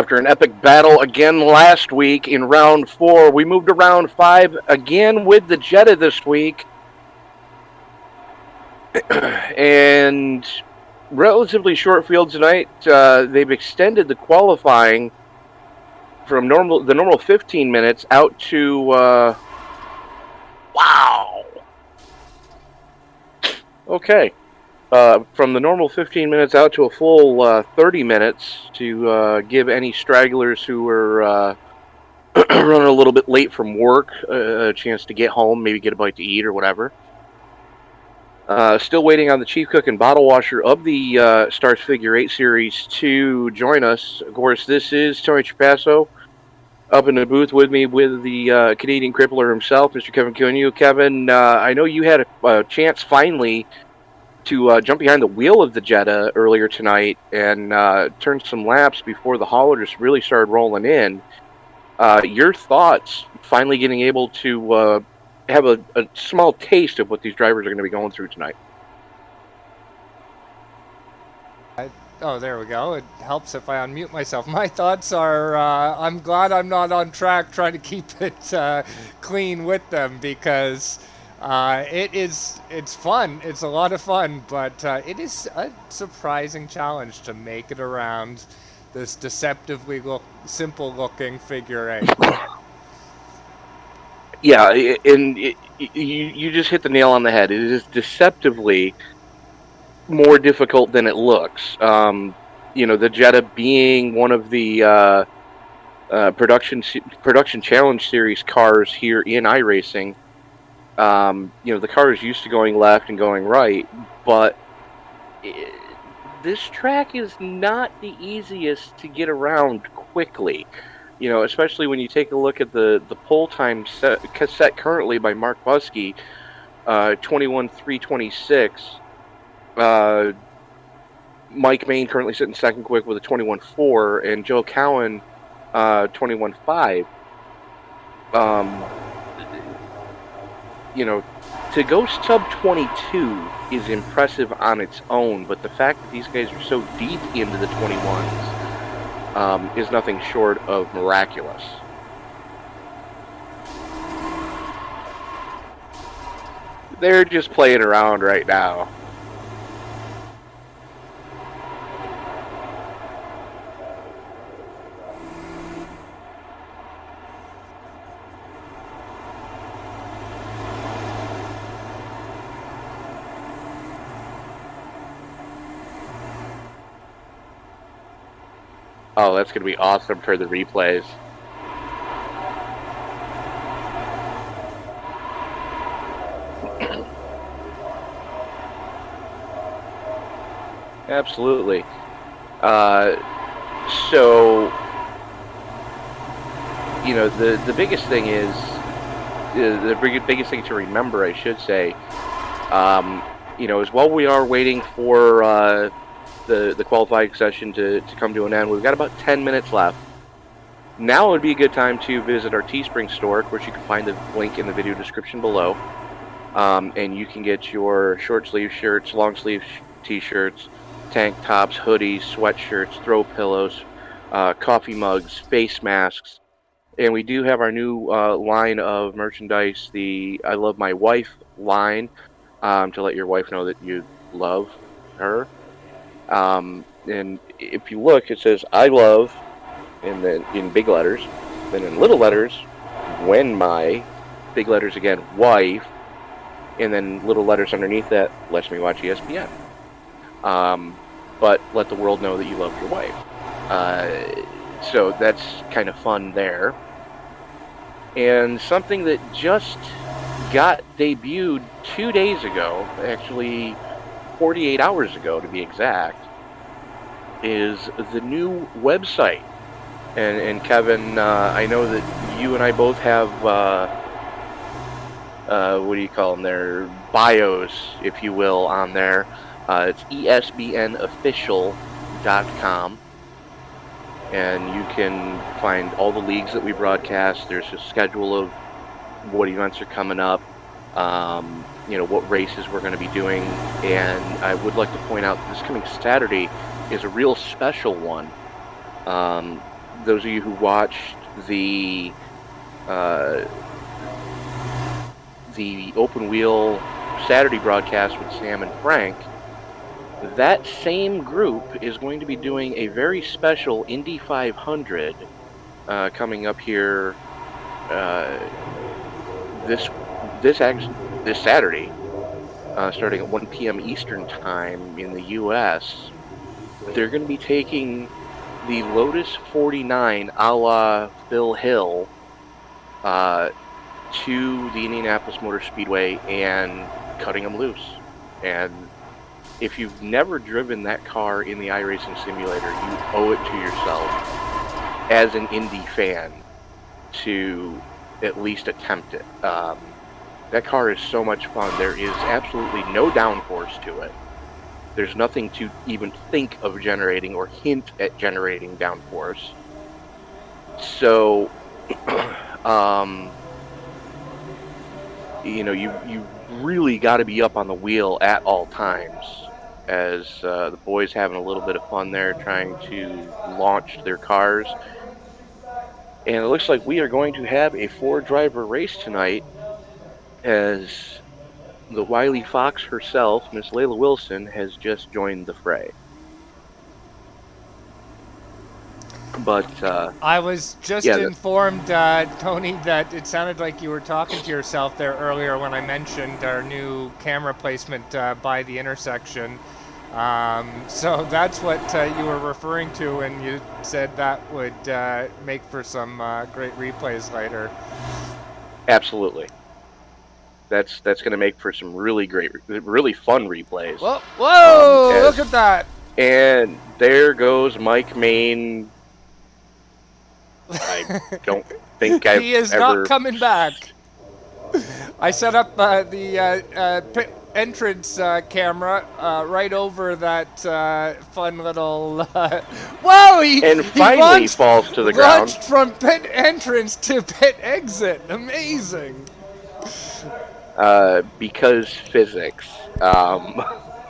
After an epic battle again last week in round 4, we moved to round 5 again with the Jetta this week. And relatively short field tonight. They've extended the qualifying from the normal 15 minutes out to wow. Okay. From the normal 15 minutes out to a full 30 minutes to give any stragglers who are running a little bit late from work a chance to get home, maybe get a bite to eat or whatever. Still waiting on the chief cook and bottle washer of the Stars Figure 8 series to join us. Of course, this is Tony Trapasso up in the booth with me with the Canadian crippler himself, Mr. Kevin Cunha. Kevin, I know you had a chance finally to jump behind the wheel of the Jetta earlier tonight and turn some laps before the haulers really started rolling in. Your thoughts finally getting able to have a small taste of what these drivers are going to be going through tonight? Oh, there we go. It helps if I unmute myself. My thoughts are I'm glad I'm not on track trying to keep it clean with them because it's fun. It's a lot of fun, but it is a surprising challenge to make it around this deceptively simple looking figure 8. Yeah, and you just hit the nail on the head. It is deceptively more difficult than it looks. The Jetta being one of the production challenge series cars here in iRacing. The car is used to going left and going right, but this track is not the easiest to get around quickly. Especially when you take a look at the pole time set currently by Mark Buskey, 21.326. Mike Main currently sitting second quick with a 21.4, and Joe Cowan, 21.5. To go sub 22 is impressive on its own, but the fact that these guys are so deep into the 21s is nothing short of miraculous. They're just playing around right now. Oh, that's going to be awesome for the replays. Absolutely. The biggest thing is, the biggest thing to remember, I should say, is while we are waiting for the qualifying session to come to an end, we've got about 10 minutes left. Now would be a good time to visit our Teespring store, of course you can find the link in the video description below, and you can get your short sleeve shirts, long sleeve t-shirts, tank tops, hoodies, sweatshirts, throw pillows, coffee mugs, face masks, and we do have our new line of merchandise, the I Love My Wife line, to let your wife know that you love her. And if you look, it says I love, and then in big letters, then in little letters, when my, big letters again, wife, and then little letters underneath that, lets me watch ESPN. But let the world know that you love your wife. So that's kind of fun there. And something that just got debuted 2 days ago, actually 48 hours ago to be exact, is the new website. And Kevin, I know that you and I both have, what do you call them there, bios, if you will, on there. It's esbnofficial.com, and you can find all the leagues that we broadcast. There's a schedule of what events are coming up, what races we're going to be doing, and I would like to point out this coming Saturday is a real special one. those of you who watched uh, the open wheel Saturday broadcast with Sam and Frank, that same group is going to be doing a very special Indy 500 coming up here this this Saturday, starting at 1 p.m. Eastern time in the U.S. They're going to be taking the Lotus 49 a la Phil Hill to the Indianapolis Motor Speedway and cutting them loose. And if you've never driven that car in the iRacing simulator, you owe it to yourself as an Indy fan to at least attempt it. That car is so much fun. There is absolutely no downforce to it. There's nothing to even think of generating or hint at generating downforce. So, you really got to be up on the wheel at all times, as the boys having a little bit of fun there trying to launch their cars. And it looks like we are going to have a 4-driver race tonight, as the Wiley Fox herself, Miss Layla Wilson, has just joined the fray. But I was just informed, Tony, that it sounded like you were talking to yourself there earlier when I mentioned our new camera placement by the intersection. So that's what you were referring to, and you said that would make for some great replays later. Absolutely. That's going to make for some really fun replays. Whoa! Look at that! And there goes Mike Main. I don't think he is not coming back. I set up the pit entrance camera right over that fun little. Whoa! He finally falls to the ground. Launched from pit entrance to pit exit. Amazing. Because physics. I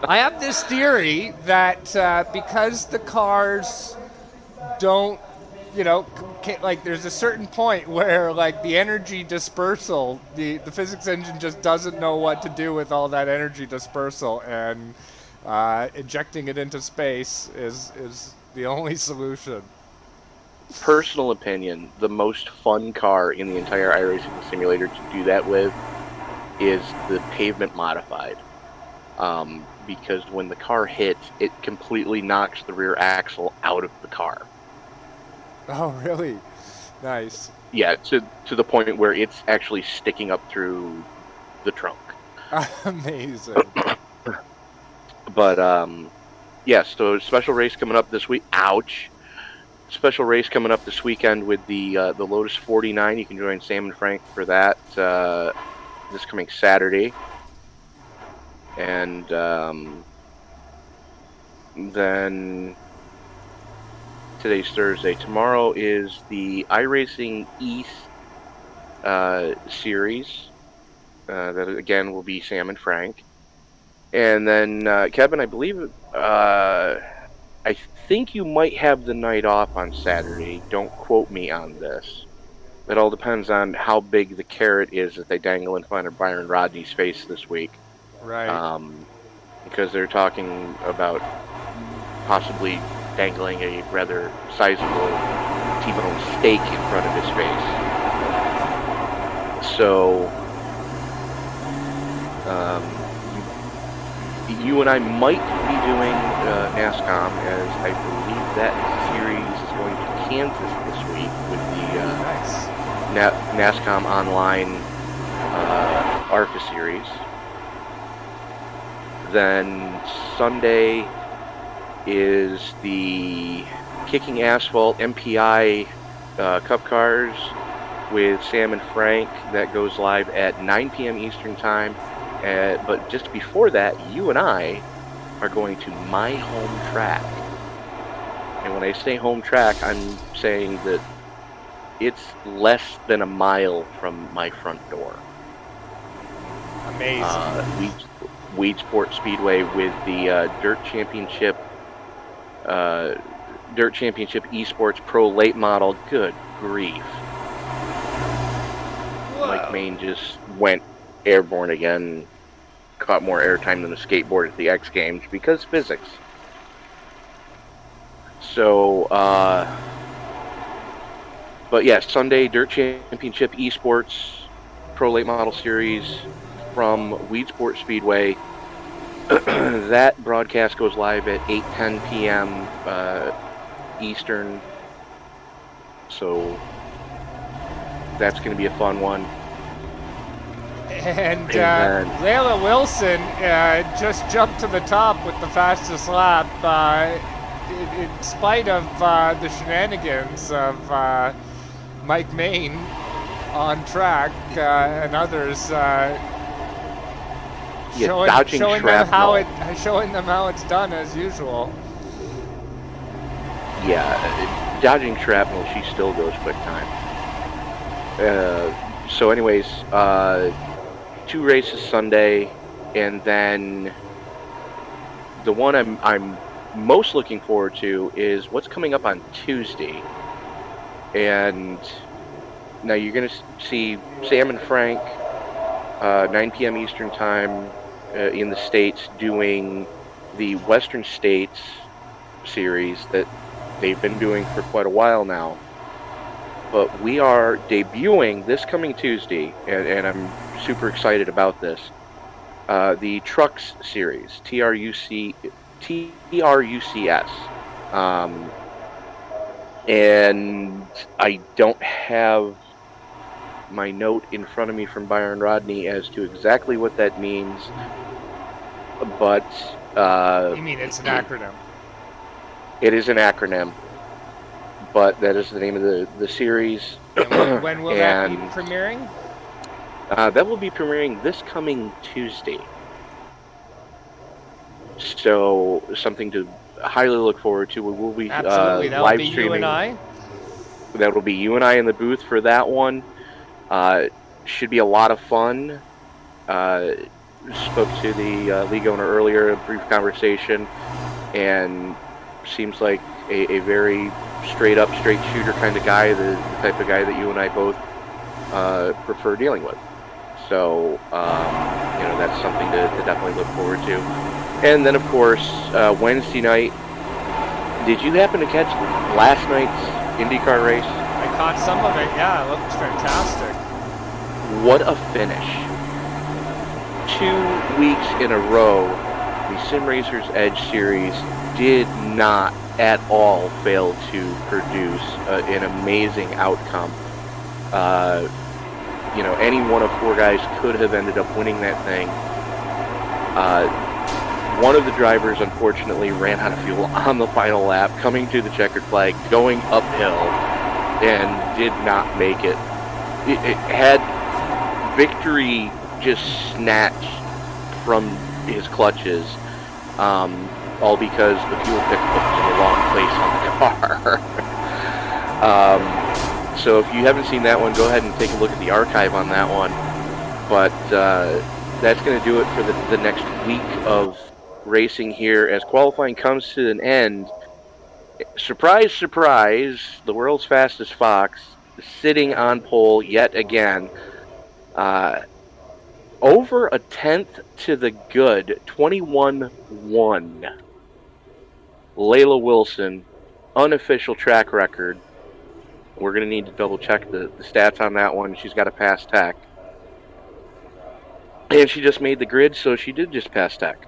have this theory that because the cars don't, like there's a certain point where like the energy dispersal, the physics engine just doesn't know what to do with all that energy dispersal, and injecting it into space is the only solution. Personal opinion, the most fun car in the entire iRacing simulator to do that with is the pavement modified. Because when the car hits, it completely knocks the rear axle out of the car. Oh, really? Nice. Yeah, to the point where it's actually sticking up through the trunk. Amazing. But, yes, so special race coming up this week. Ouch. Special race coming up this weekend with the Lotus 49. You can join Sam and Frank for that this coming Saturday. And then today's Thursday. Tomorrow is the iRacing East series. That again will be Sam and Frank. And then Kevin, I believe, I think you might have the night off on Saturday. Don't quote me on this. It all depends on how big the carrot is that they dangle in front of Byron Rodney's face this week. Right. Because they're talking about possibly dangling a rather sizable T-bone steak in front of his face. So, you and I might be doing NASCOM, as I believe that series is going to Kansas this week with the NASCOM Online ARCA series. Then Sunday is the Kicking Asphalt MPI Cup Cars with Sam and Frank. That goes live at 9 p.m. Eastern Time. But just before that, you and I are going to my home track. And when I say home track, I'm saying that it's less than a mile from my front door. Amazing. Weedsport Speedway with the Dirt Championship Dirt Championship Esports Pro Late Model. Good grief. Whoa. Mike Main just went airborne again, caught more airtime than the skateboard at the X Games because physics. So, but yeah, Sunday, Dirt Championship Esports Pro Late Model Series from Weedsport Speedway. That broadcast goes live at 8:10 p.m. Eastern. So that's going to be a fun one. And Layla Wilson just jumped to the top with the fastest lap, in spite of the shenanigans of Mike Main on track and others dodging showing them how it's done as usual. Yeah, dodging shrapnel, she still goes quick time. So anyways, 2 races Sunday, and then the one I'm most looking forward to is what's coming up on Tuesday. And now you're going to see Sam and Frank, 9 p.m. Eastern time in the States, doing the Western States series that they've been doing for quite a while now. But we are debuting this coming Tuesday, and I'm super excited about this, the Trucks series, TRUCS. And I don't have my note in front of me from Byron Rodney as to exactly what that means, but You mean it's an acronym? It is an acronym, but that is the name of the series. And when will that be premiering? That will be premiering this coming Tuesday. So something to highly look forward to. We will be Absolutely. That'll live be streaming. you and I. That will be you and I in the booth for that one. Should be a lot of fun. Spoke to the league owner earlier, a brief conversation, and seems like a very straight shooter kind of guy, the type of guy that you and I both prefer dealing with. So, that's something to definitely look forward to. And then, of course, Wednesday night, did you happen to catch last night's IndyCar race? I caught some of it, yeah, it looked fantastic. What a finish. 2 weeks in a row, the Sim Racers Edge series did not at all fail to produce an amazing outcome. Any one of 4 guys could have ended up winning that thing. One of the drivers, unfortunately, ran out of fuel on the final lap, coming to the checkered flag, going uphill, and did not make it. It had victory just snatched from his clutches, all because the fuel pickup was in the wrong place on the car. So if you haven't seen that one, go ahead and take a look at the archive on that one. But that's going to do it for the next week of racing here as qualifying comes to an end. Surprise, surprise, the world's fastest Fox sitting on pole yet again. Over a tenth to the good, 21-1. Layla Wilson, unofficial track record. We're going to need to double check the stats on that one. She's got to pass Tech. And she just made the grid, so she did just pass Tech.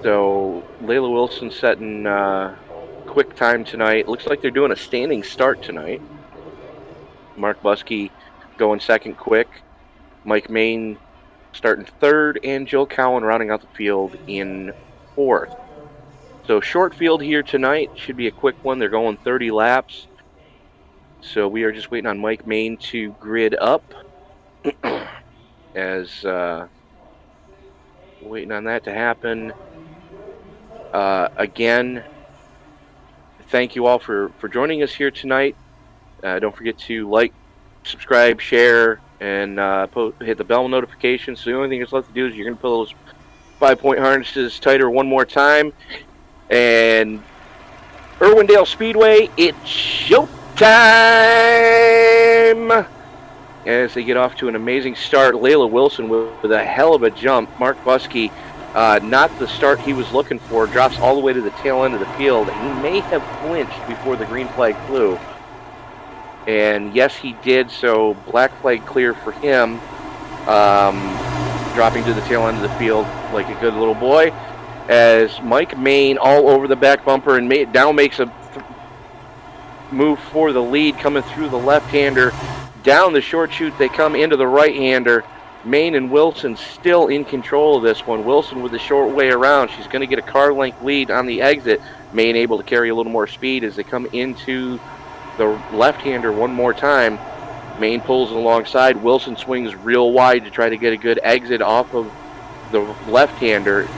So Layla Wilson setting quick time tonight. Looks like they're doing a standing start tonight. Mark Buskey going second quick. Mike Main starting third, and Joe Cowan rounding out the field in fourth. So short field here tonight. Should be a quick one. They're going 30 laps. So we are just waiting on Mike Main to grid up. As waiting on that to happen. Again, thank you all for joining us here tonight. Don't forget to like, subscribe, share, and hit the bell notification. So the only thing that's left to do is you're going to put those 5-point harnesses tighter one more time. And Irwindale Speedway, it's showtime! As they get off to an amazing start, Layla Wilson with a hell of a jump. Mark Buskey, not the start he was looking for, drops all the way to the tail end of the field. He may have flinched before the green flag flew. And yes, he did, so black flag clear for him. Dropping to the tail end of the field like a good little boy. As Mike Main all over the back bumper and down makes a move for the lead, coming through the left-hander. Down the short chute, they come into the right-hander. Main and Wilson still in control of this one. Wilson with the short way around. She's going to get a car length lead on the exit. Main able to carry a little more speed as they come into the left-hander one more time. Main pulls alongside. Wilson swings real wide to try to get a good exit off of the left-hander.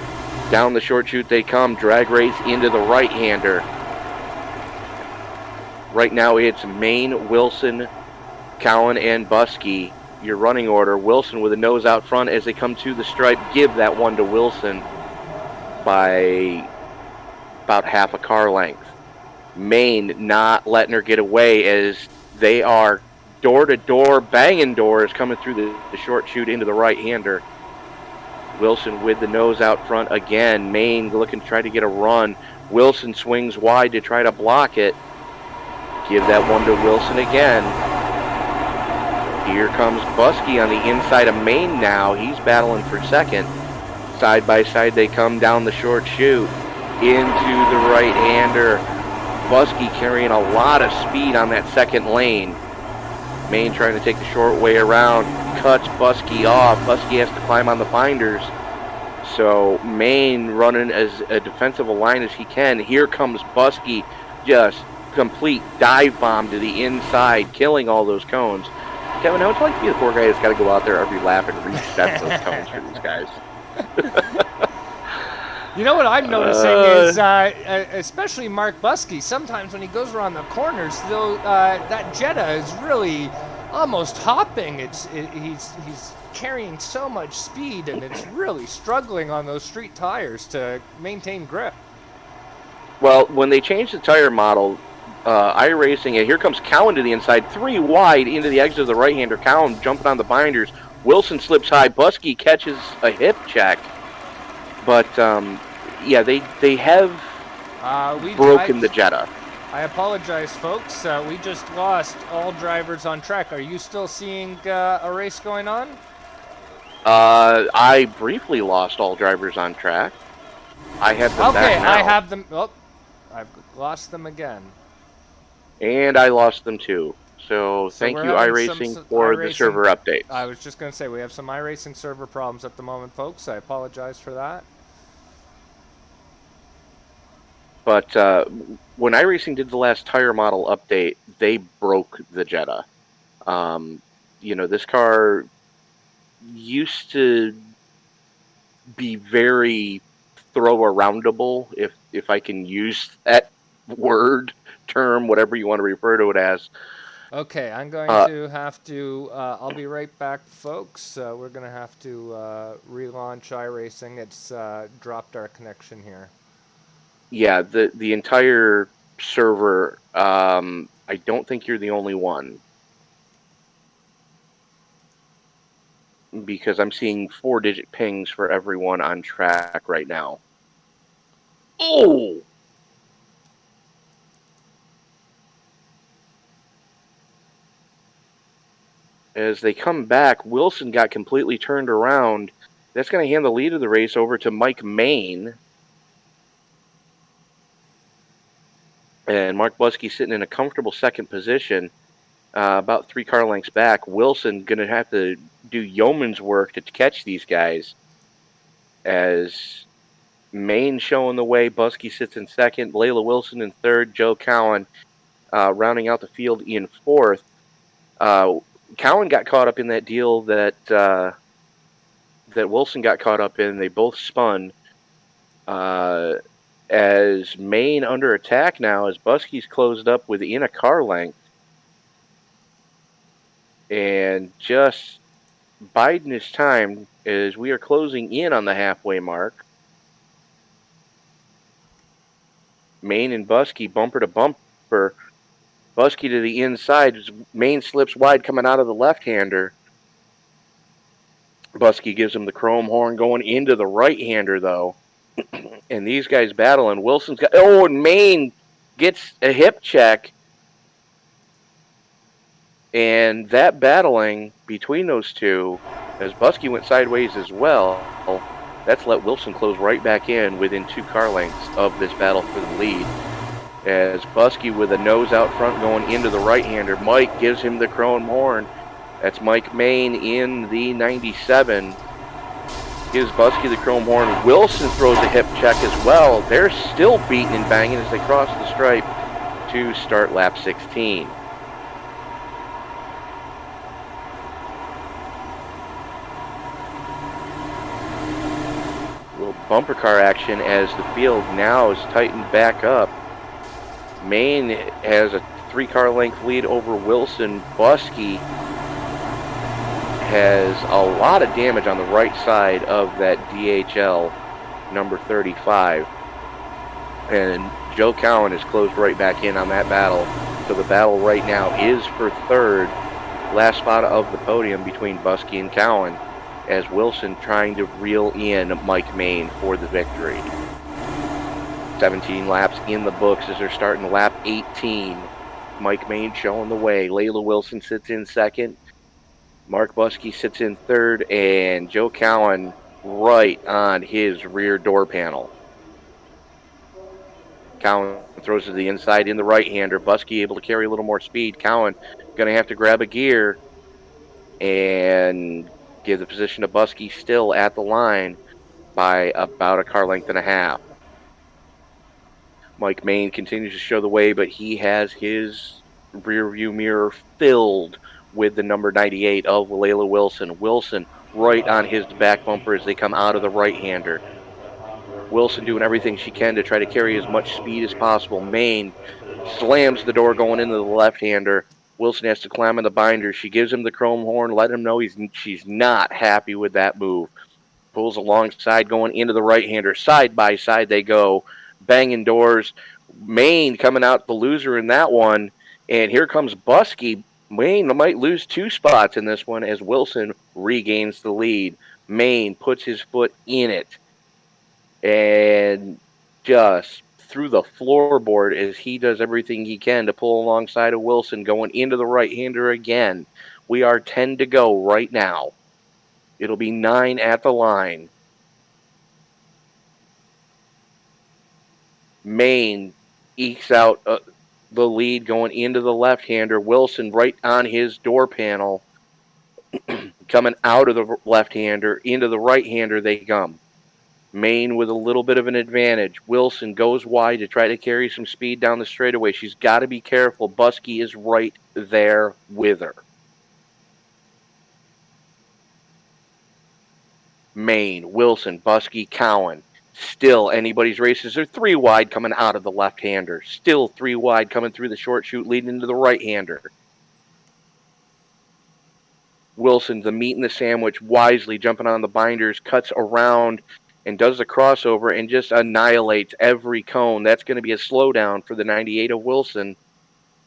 Down the short chute they come. Drag race into the right-hander. Right now it's Main, Wilson, Cowan, and Buskey. Your running order. Wilson with a nose out front as they come to the stripe. Give that one to Wilson by about half a car length. Main not letting her get away as they are door-to-door banging doors coming through the short chute into the right-hander. Wilson with the nose out front again. Main looking to try to get a run. Wilson swings wide to try to block it. Give that one to Wilson again. Here comes Buskey on the inside of Main now. He's battling for second. Side by side they come down the short chute into the right-hander. Buskey carrying a lot of speed on that second lane. Main trying to take the short way around. Cuts Buskey off. Buskey has to climb on the binders. So Main running as a defensive a line as he can. Here comes Buskey. Just complete dive bomb to the inside, killing all those cones. Kevin, how would you like to be the poor guy that's got to go out there every lap and reset those cones for these guys? You know what I'm noticing is, especially Mark Buskey, sometimes when he goes around the corners, though, that Jetta is really almost hopping. He's carrying so much speed, and it's really struggling on those street tires to maintain grip. Well, when they changed the tire model, iRacing, and here comes Cowan to the inside, 3 wide into the exit of the right-hander. Cowan jumping on the binders. Wilson slips high. Buskey catches a hip check. But, yeah, they have broken the Jetta. I apologize, folks. We just lost all drivers on track. Are you still seeing a race going on? I briefly lost all drivers on track. I have them back now. I have them. Oh, I've lost them again. And I lost them too. So thank you, iRacing, for the server update. I was just going to say, we have some iRacing server problems at the moment, folks. I apologize for that. But when iRacing did the last tire model update, they broke the Jetta. You know, this car used to be very throw-aroundable, if I can use that word, term, whatever you want to refer to it as. Okay, I'm going to have to, I'll be right back, folks. We're going to have to relaunch iRacing. It's dropped our connection here. Yeah, the entire server, I don't think you're the only one. Because I'm seeing 4-digit pings for everyone on track right now. Oh! As they come back, Wilson got completely turned around. That's going to hand the lead of the race over to Mike Main. And Mark Buskey sitting in a comfortable second position, about 3 car lengths back. Wilson going to have to do yeoman's work to catch these guys. As Main showing the way, Buskey sits in second, Layla Wilson in third, Joe Cowan rounding out the field in fourth. Cowan got caught up in that deal that Wilson got caught up in. They both spun. As Main under attack now, as Buskey's closed up within a car length. And just biding his time as we are closing in on the halfway mark. Main and Buskey bumper to bumper. Buskey to the inside. Main slips wide coming out of the left-hander. Buskey gives him the chrome horn going into the right-hander, though. And these guys battling. Wilson's got... Oh, and Main gets a hip check. And that battling between those two, as Buskey went sideways as well, that's let Wilson close right back in within 2 car lengths of this battle for the lead. As Buskey with a nose out front going into the right-hander, Mike gives him the chrome horn. That's Mike Main in the 97. Gives Buskey the chrome horn. Wilson throws a hip check as well. They're still beating and banging as they cross the stripe to start lap 16. Little bumper car action as the field now is tightened back up. Main has a 3-car length lead over Wilson. Buskey has a lot of damage on the right side of that DHL number 35. And Joe Cowan is closed right back in on that battle. So the battle right now is for third. Last spot of the podium between Buskey and Cowan, as Wilson trying to reel in Mike Main for the victory. 17 laps in the books as they're starting lap 18. Mike Main showing the way. Layla Wilson sits in second. Mark Buskey sits in third, and Joe Cowan right on his rear door panel. Cowan throws to the inside in the right-hander. Buskey able to carry a little more speed. Cowan going to have to grab a gear and give the position to Buskey still at the line by about a car length and a half. Mike Main continues to show the way, but he has his rear view mirror filled with the number 98 of Layla Wilson. Wilson right on his back bumper as they come out of the right-hander. Wilson doing everything she can to try to carry as much speed as possible. Main slams the door going into the left-hander. Wilson has to climb in the binder. She gives him the chrome horn, let him know she's not happy with that move. Pulls alongside going into the right-hander. Side by side they go, banging doors. Main coming out the loser in that one. And here comes Buskey. Main might lose 2 spots in this one as Wilson regains the lead. Main puts his foot in it and just through the floorboard as he does everything he can to pull alongside of Wilson going into the right-hander again. We are 10 to go right now. It'll be 9 at the line. Main ekes out the lead going into the left-hander. Wilson right on his door panel. Coming out of the left-hander into the right-hander they come. Main with a little bit of an advantage. Wilson goes wide to try to carry some speed down the straightaway. She's got to be careful. Buskey is right there with her. Main, Wilson, Buskey, Cowan. Still anybody's races. They're 3 wide coming out of the left-hander. Still 3 wide coming through the short chute leading into the right-hander. Wilson, the meat and the sandwich, wisely jumping on the binders, cuts around and does the crossover and just annihilates every cone. That's going to be a slowdown for the 98 of Wilson.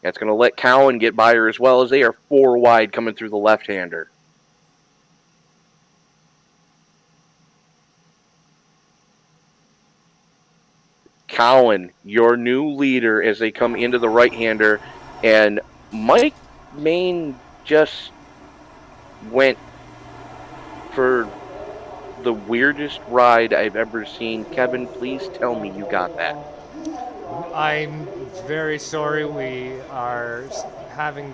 That's going to let Cowan get by her as well, as they are 4 wide coming through the left-hander. Cowan, your new leader as they come into the right-hander, and Mike Main just went for the weirdest ride I've ever seen. Kevin, please tell me you got that. I'm very sorry. We are having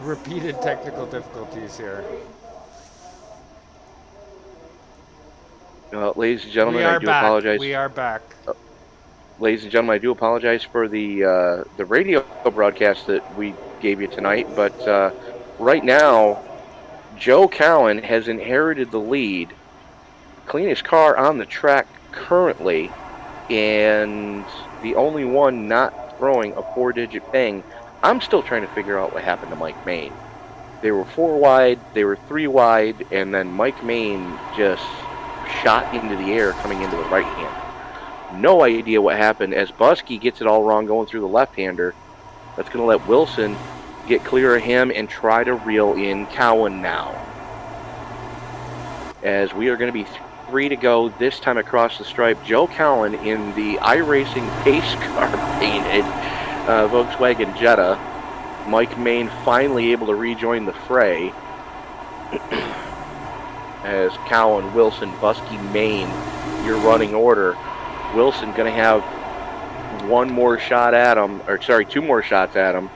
repeated technical difficulties here. Ladies and gentlemen, I do apologize. We are back. Ladies and gentlemen, I do apologize for the radio broadcast that we gave you tonight, but right now, Joe Cowan has inherited the lead. Cleanest car on the track currently, and the only one not throwing a 4-digit bang. I'm still trying to figure out what happened to Mike Main. They were 4 wide, they were 3 wide, and then Mike Main just shot into the air coming into the right hand. No idea what happened as Buskey gets it all wrong going through the left-hander. That's going to let Wilson get clear of him and try to reel in Cowan now. As we are going to be 3 to go, this time across the stripe. Joe Cowan in the iRacing pace car painted Volkswagen Jetta. Mike Main finally able to rejoin the fray. As Cowan, Wilson, Buskey, Main, your running order. Wilson going to have 2 more shots at him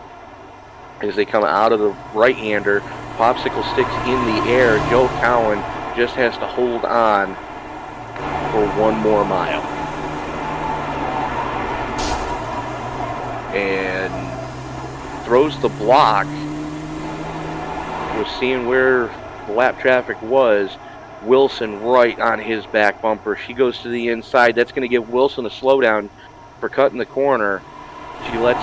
as they come out of the right-hander. Popsicle sticks in the air. Joe Cowan just has to hold on for 1 more mile. And throws the block. Was seeing where the lap traffic was. Wilson right on his back bumper. She goes to the inside. That's going to give Wilson a slowdown for cutting the corner. She lets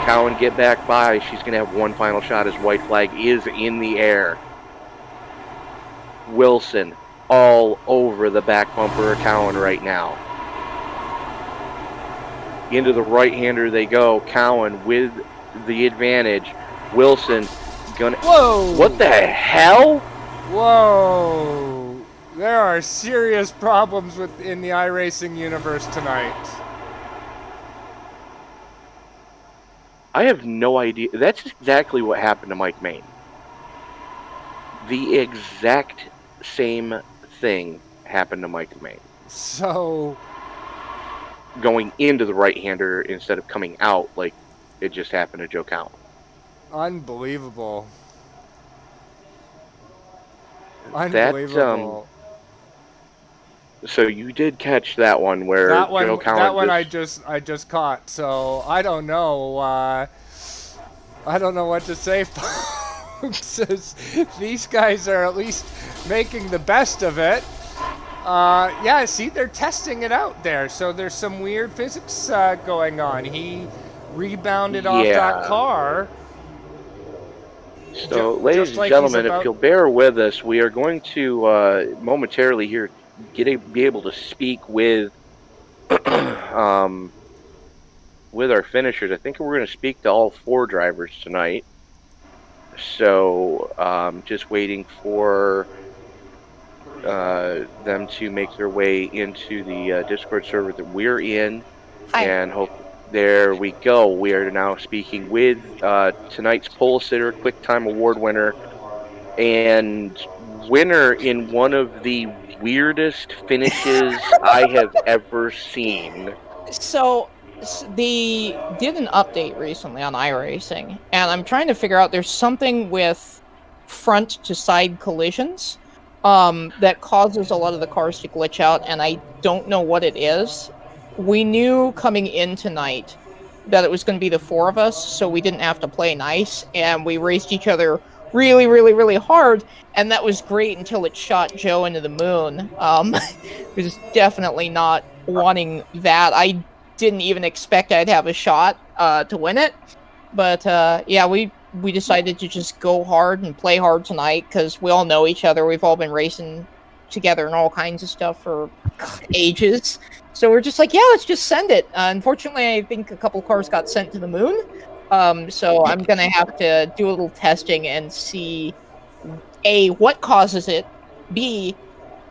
Cowan get back by. She's going to have 1 final shot as white flag is in the air. Wilson all over the back bumper of Cowan right now. Into the right-hander they go. Cowan with the advantage. Wilson gonna... Whoa! What the hell? Whoa! There are serious problems in the iRacing universe tonight. I have no idea. That's exactly what happened to Mike Main. The exact same thing happened to Mike Main. So... Going into the right-hander instead of coming out like it just happened to Joe Cowan. Unbelievable. Unbelievable. So you did catch that one where Joe Cowan... That one I just caught. So I don't know. I don't know what to say, folks. These guys are at least making the best of it. Yeah, see, they're testing it out there. So there's some weird physics going on. He rebounded off that car. So, ladies and gentlemen, if you'll bear with us, we are going to momentarily here be able to speak with with our finishers. I think we're going to speak to all 4 drivers tonight. So, just waiting for them to make their way into the Discord server that we're in. Hi. And hope... There we go. We are now speaking with tonight's pole sitter, Quick Time Award winner, and winner in one of the weirdest finishes I have ever seen. So, they did an update recently on iRacing, and I'm trying to figure out, there's something with front-to-side collisions that causes a lot of the cars to glitch out, and I don't know what it is. We knew coming in tonight that it was going to be the 4 of us, so we didn't have to play nice, and we raced each other really, really, really hard, and that was great until it shot Joe into the moon. Was definitely not wanting that. I didn't even expect I'd have a shot to win it, but yeah, we decided to just go hard and play hard tonight, because we all know each other. We've all been racing together and all kinds of stuff for ages. So we're just like, yeah, let's just send it. Unfortunately, I think a couple cars got sent to the moon. So I'm going to have to do a little testing and see, A, what causes it, B,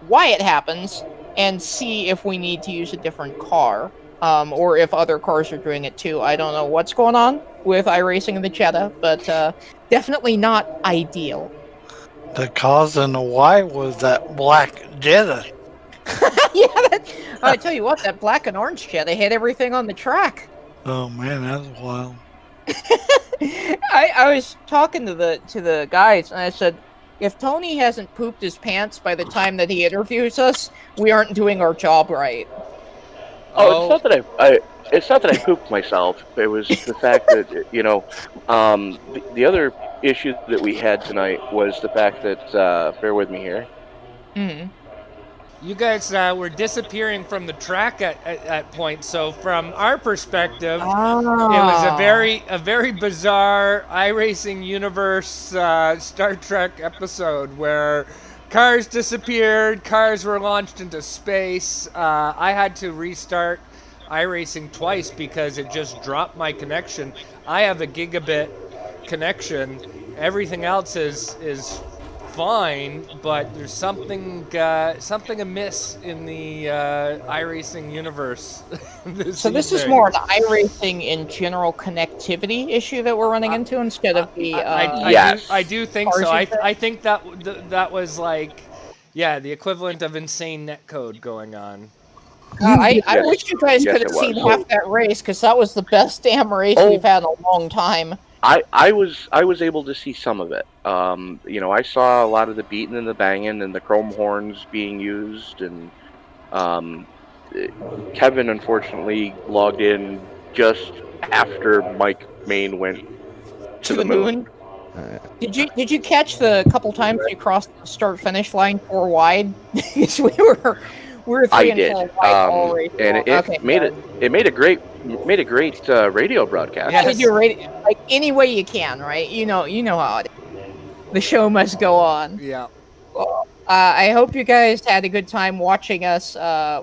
why it happens, and C, if we need to use a different car, or if other cars are doing it too. I don't know what's going on with iRacing and the Jetta, but definitely not ideal. The cause and the why was that black Jetta. Yeah, I tell you what, that black and orange Jetta hit everything on the track. Oh man, that's wild. I was talking to the guys, and I said, if Tony hasn't pooped his pants by the time that he interviews us, we aren't doing our job right. Oh, it's not that I pooped myself. It was the fact that the other issue that we had tonight was the fact that bear with me here. Mm-hmm. You guys were disappearing from the track at points, so from our perspective, It was a very bizarre iRacing universe Star Trek episode where cars disappeared, cars were launched into space. I had to restart iRacing twice because it just dropped my connection. I have a gigabit connection. Everything else is fine, but there's something amiss in the iRacing universe. So this is more an iRacing in general connectivity issue that we're running into instead of the. Yes. I do think Cars so. you said? I think that was like, yeah, the equivalent of insane netcode going on. I Yes. wish you guys Yes, could it have seen was. half that race because that was the best damn race Oh. we've had in a long time. I was able to see some of it. You know, I saw a lot of the beating and the banging and the chrome horns being used, and Kevin unfortunately logged in just after Mike Main went to the moon. Did you catch the couple times you crossed the start finish line 4 wide? Because we were 3 I and did, 4 wide all race and long. it Okay, made good. it made a great radio broadcast. Yeah. Gotta do like any way you can, right? You know how it is. The show must go on. Yeah. I hope you guys had a good time watching us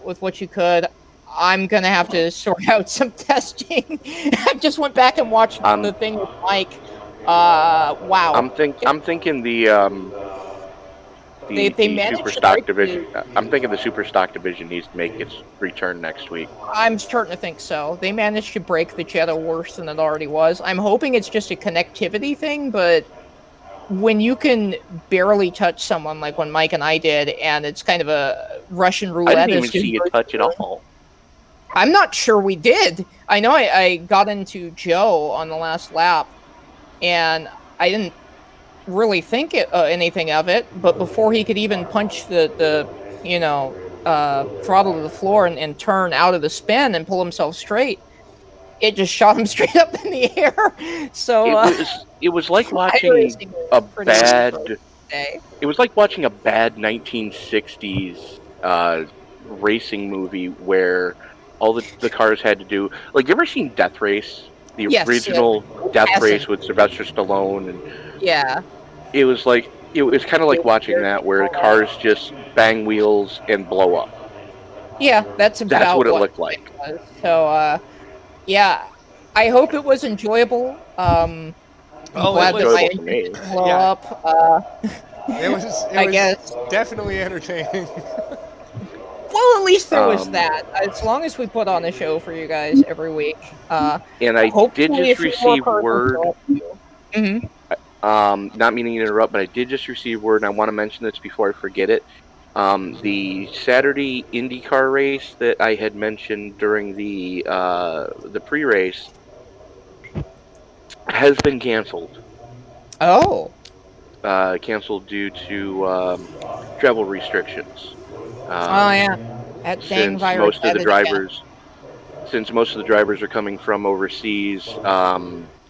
with what you could. I'm gonna have to sort out some testing. I just went back and watched the thing with Mike. Wow. I'm thinking the They managed super to stock break division. I'm thinking the super stock division needs to make its return next week. I'm starting to think so. They managed to break the Jetta worse than it already was. I'm hoping it's just a connectivity thing, but when you can barely touch someone like when Mike and I did, and it's kind of a Russian I roulette. didn't even as to see you who's touch it doing. all. I'm not sure we did. I know I got into Joe on the last lap, and I didn't really think anything of it. But before he could even punch the throttle to the floor and turn out of the spin and pull himself straight, it just shot him straight up in the air. So It was like watching iRacing was a pretty bad. good today. It was like watching a bad 1960s racing movie where all the cars had to do. Like, you ever seen Death Race? The Yes, original Death Classic. Race with Sylvester Stallone, and Yeah. it was like it was kind of like watching that where cars just bang wheels and blow up. Yeah, that's about That's what it looked like. was. So, yeah, I hope it was enjoyable. I'm glad that enjoyable my for me. engine didn't blow Yeah. up. It was I guess. definitely entertaining. Well, at least there was Um, that. As long as we put on a show for you guys every week. And I Hopefully did just receive word. Mm-hmm. Not meaning to interrupt, but I did just receive word, and I want to mention this before I forget it. The Saturday IndyCar race that I had mentioned during the pre-race has been canceled. Oh. Canceled due to travel restrictions. Oh yeah. That dang Since virus. most of the had it drivers, are coming from overseas,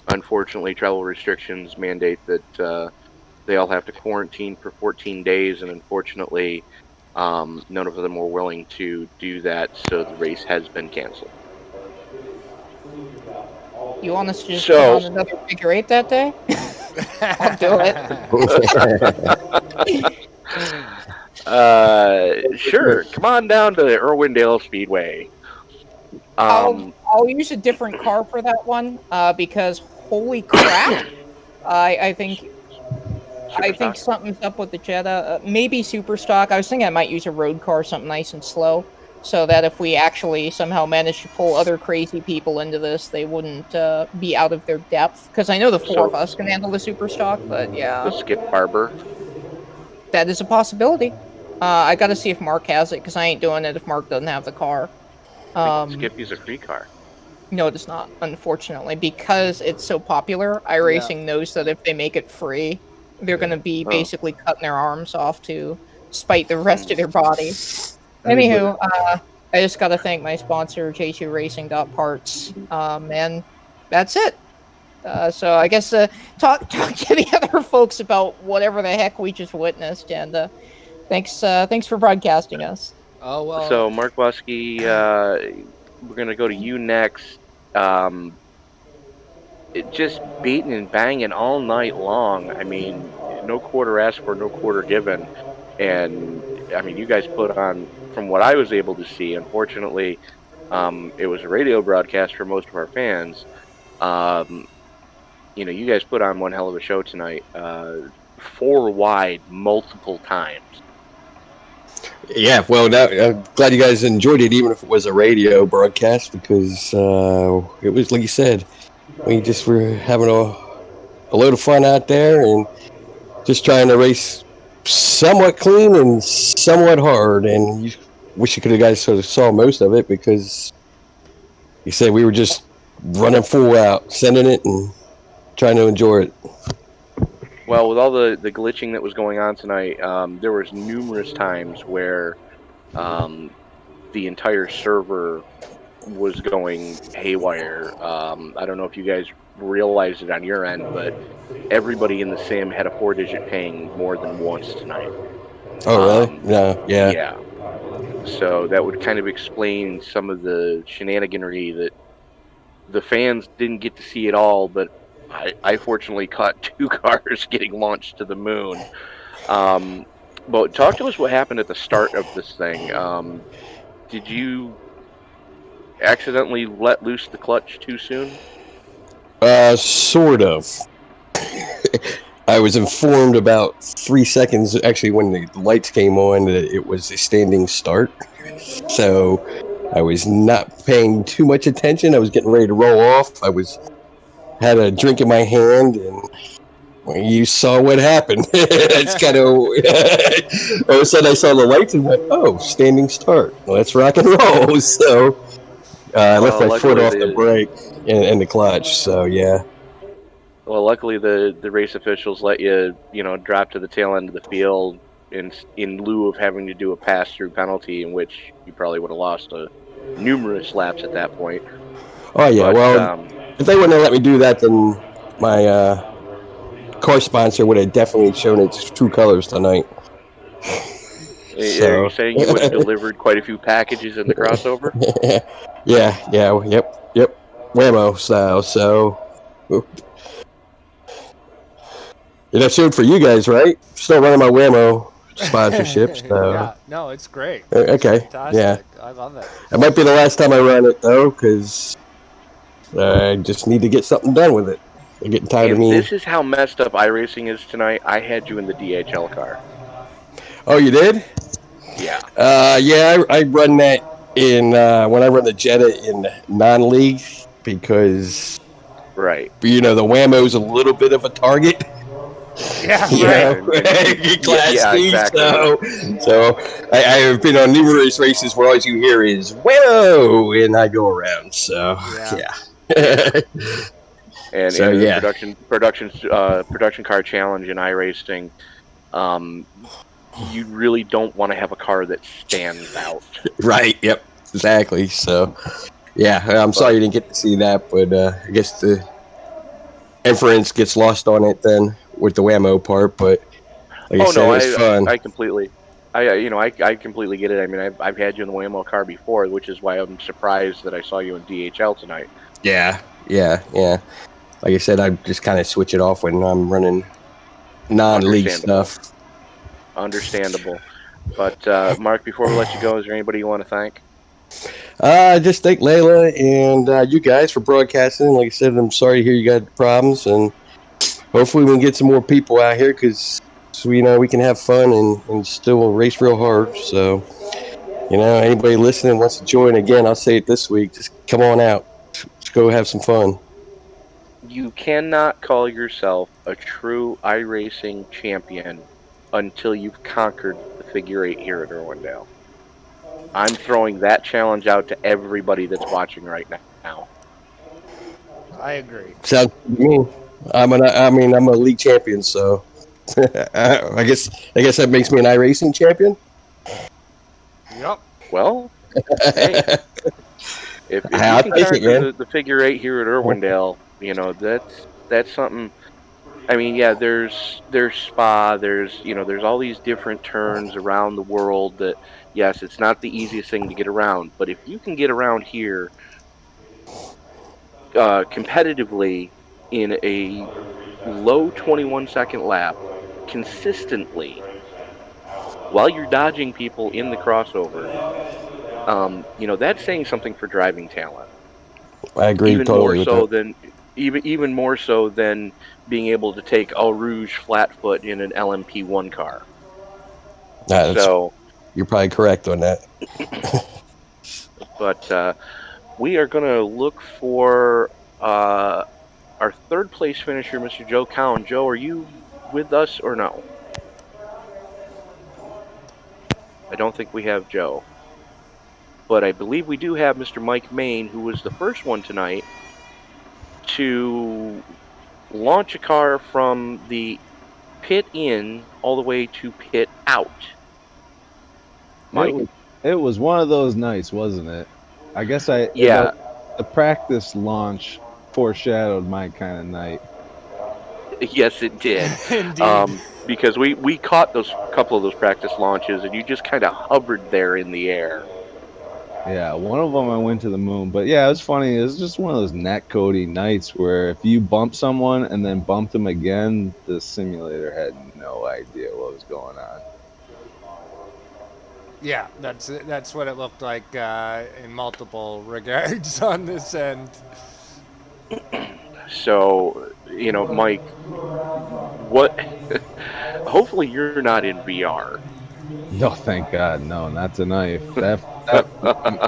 unfortunately, travel restrictions mandate that they all have to quarantine for 14 days, and unfortunately, none of them were willing to do that, so the race has been canceled. You want us to just So- put on another figure 8 that day? I'll do it. Sure. Come on down to Irwindale Speedway. I'll use a different car for that one because holy crap! I think Superstock. something's up with the Jetta. Maybe super stock. I was thinking I might use a road car, something nice and slow, so that if we actually somehow manage to pull other crazy people into this, they wouldn't be out of their depth. Because I know the four of us can handle the super stock, but yeah, The Skip Barber. that is a possibility. I got to see if Mark has it because I ain't doing it if Mark doesn't have the car. Skippy's a free car. No, it is not, unfortunately, because it's so popular. iRacing knows that if they make it free, they're going to be basically cutting their arms off to spite the rest of their body. Anywho, I just got to thank my sponsor, J2Racing.parts, and that's it. So I guess talk to the other folks about whatever the heck we just witnessed, and thanks for broadcasting us. Oh well. So, Mark Lusky, we're going to go to you next. Just beating and banging all night long. I mean, no quarter asked for, no quarter given. And, I mean, you guys put on, from what I was able to see, unfortunately, It was a radio broadcast for most of our fans. You guys put on one hell of a show tonight. 4 wide, multiple times. Yeah, well, I'm glad you guys enjoyed it, even if it was a radio broadcast, because it was, like you said, we just were having a load of fun out there and just trying to race somewhat clean and somewhat hard. And you wish you could have guys sort of saw most of it, because you said we were just running full out, sending it and trying to enjoy it. Well, with all the glitching that was going on tonight, there was numerous times where the entire server was going haywire. I don't know if you guys realized it on your end, but everybody in the sim had a 4-digit ping more than once tonight. Oh, really? No, yeah. Yeah. So that would kind of explain some of the shenaniganry that the fans didn't get to see it all, but I fortunately caught 2 cars getting launched to the moon. But talk to us what happened at the start of this thing. Did you accidentally let loose the clutch too soon? Sort of. I was informed about 3 seconds, actually, when the lights came on, that it was a standing start. So I was not paying too much attention. I was getting ready to roll off. Had a drink in my hand, and when you saw what happened, it's kind of all of a sudden I saw the lights and went, "Oh, standing start. Let's rock and roll." So I left my foot off the brake and the clutch. So yeah. Well, luckily the race officials let you drop to the tail end of the field in lieu of having to do a pass-through penalty, in which you probably would have lost numerous laps at that point. Oh yeah, but, if they wouldn't have let me do that, then my car sponsor would have definitely shown its true colors tonight. Are you saying you would have delivered quite a few packages in the crossover? yeah, yep, Whammo style. So, that's good for you guys, right? Still running my Whammo sponsorship. So. Yeah, no, it's great. Okay, Fantastic. yeah. I love it. It might be the last time I run it, though, because I just need to get something done with it. I'm getting tired of me. This is how messed up iRacing is tonight. I had you in the DHL car. Oh, you did? Yeah. I run that in when I run the Jetta in non-league, because right. The Whammo's a little bit of a target. Yeah, right. Class C, exactly. So I have been on numerous races where all you hear is Whammo, and I go around. So yeah. And so, in the production car challenge in iRacing, you really don't want to have a car that stands out. Right. Yep. Exactly. So, yeah, I'm sorry you didn't get to see that, but I guess the inference gets lost on it then with the Whammo part. But like I said, it was fun. I completely get it. I mean, I've had you in the Whammo car before, which is why I'm surprised that I saw you in DHL tonight. Yeah. Like I said, I just kind of switch it off when I'm running non-league stuff. Understandable. But, Mark, before we let you go, is there anybody you want to thank? Just thank Layla and you guys for broadcasting. Like I said, I'm sorry to hear you got problems, and hopefully we can get some more people out here, because we can have fun and still race real hard. So, anybody listening wants to join, again, I'll say it this week, just come on out. Let's go have some fun. You cannot call yourself a true iRacing champion until you've conquered the figure 8 here at Irwindale. I'm throwing that challenge out to everybody that's watching right now. I agree. Sounds good to me. I'm a league champion, so I guess that makes me an iRacing champion. Yep. Well, hey, if you can conquer the figure 8 here at Irwindale, that's something. I mean, yeah, there's Spa, there's all these different turns around the world that, yes, it's not the easiest thing to get around, but if you can get around here competitively in a low 21-second lap consistently while you're dodging people in the crossover, That's saying something for driving talent. I agree Even more totally with so that. than even more so than being able to take Eau Rouge Flatfoot in an LMP1 car. That's, So, you're probably correct on that. but we are going to look for our third place finisher, Mr. Joe Cowan. Joe, are you with us or no? I don't think we have Joe. But I believe we do have Mr. Mike Main, who was the first one tonight to launch a car from the pit in all the way to pit out. Mike? It was one of those nights, wasn't it? I guess Yeah. the practice launch foreshadowed my kind of night. Yes, it did. Indeed. Because we caught those couple of those practice launches, and you just kind of hovered there in the air. Yeah, one of them I went to the moon, but yeah, it was funny. It was just one of those net coding nights where if you bump someone and then bumped them again, the simulator had no idea what was going on. Yeah, that's what it looked like in multiple regards on this end. So, Mike, what? Hopefully, you're not in VR. No, thank God, no, not tonight. That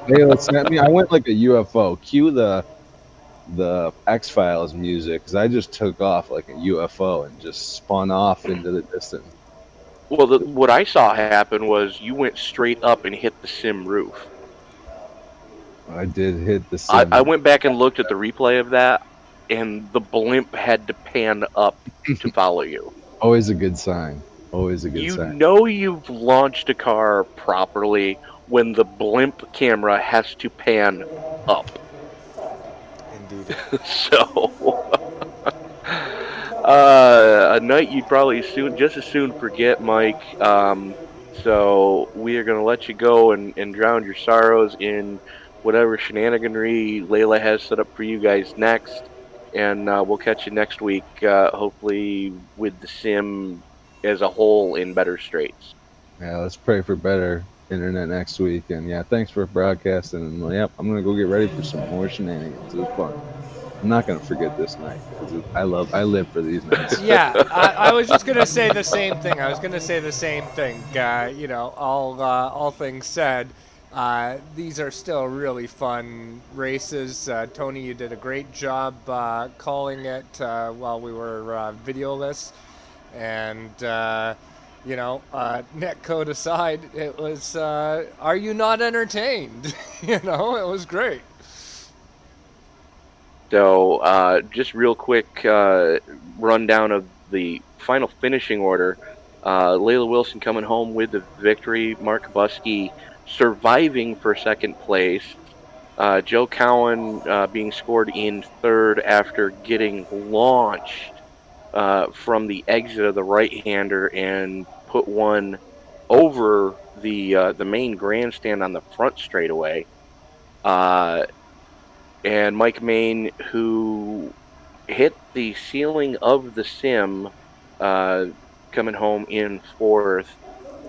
they sent me. I went like a UFO. Cue the X Files music, because I just took off like a UFO and just spun off into the distance. Well, what I saw happen was you went straight up and hit the sim roof. I did hit the sim. I went back and looked at the replay of that, and the blimp had to pan up to follow you. Always a good sign. Always a good sign. You know you've launched a car properly when the blimp camera has to pan up. Indeed. So, a night you'd probably just as soon forget, Mike. So we are going to let you go and drown your sorrows in whatever shenaniganry Layla has set up for you guys next. And we'll catch you next week, hopefully with the sim as a whole in better straits. Yeah, let's pray for better internet next week. And yeah, thanks for broadcasting. And yep, I'm gonna go get ready for some more shenanigans. It was fun. I'm not gonna forget this night because I live for these nights. Yeah, I was just gonna say the same thing. All things said, these are still really fun races. Tony, you did a great job calling it while we were videoless, and netcode aside, it was. Are you not entertained? It was great. So, just real quick rundown of the final finishing order. Layla Wilson coming home with the victory. Mark Busky surviving for second place. Joe Cowan being scored in third after getting launched from the exit of the right-hander and put one over the main grandstand on the front straightaway. And Mike Main, who hit the ceiling of the sim, coming home in fourth.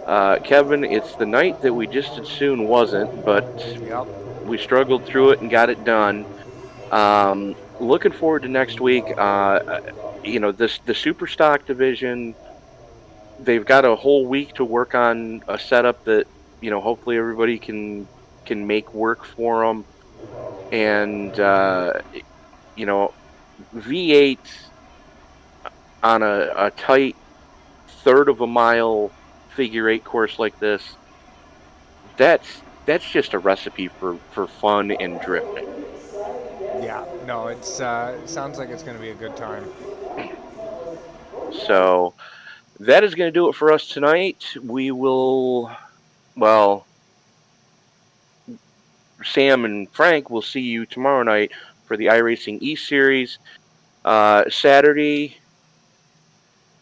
Kevin, it's the night that we just as soon wasn't, but Yep. we struggled through it and got it done. Looking forward to next week. The super stock division, they've got a whole week to work on a setup that hopefully everybody can make work for them. And V8 on a tight third of a mile figure eight course like this, that's just a recipe for fun and drifting. Yeah, no, it sounds like it's going to be a good time. So that is going to do it for us tonight. We will, Sam and Frank will see you tomorrow night for the iRacing East Series. Saturday,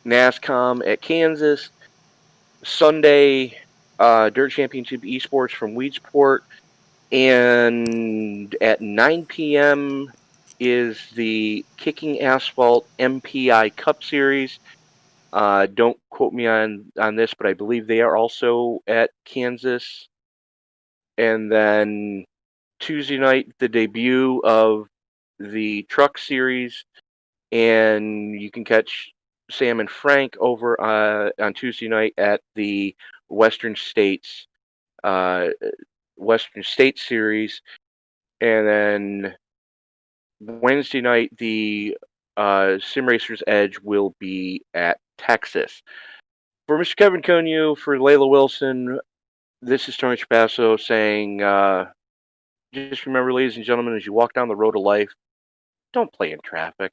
NASCOM at Kansas. Sunday, Dirt Championship Esports from Weedsport. And at 9 p.m. is the Kicking Asphalt MPI Cup Series. Don't quote me on this, but I believe they are also at Kansas. and then Tuesday night the debut of the Truck Series, and you can catch Sam and Frank over on Tuesday night at the Western States uh, Western States Series, and then Wednesday night the Sim Racers Edge will be at Texas. For Mr. Kevin Conyu, for Layla Wilson, this is Tony Trapasso saying, just remember, ladies and gentlemen, as you walk down the road of life, don't play in traffic.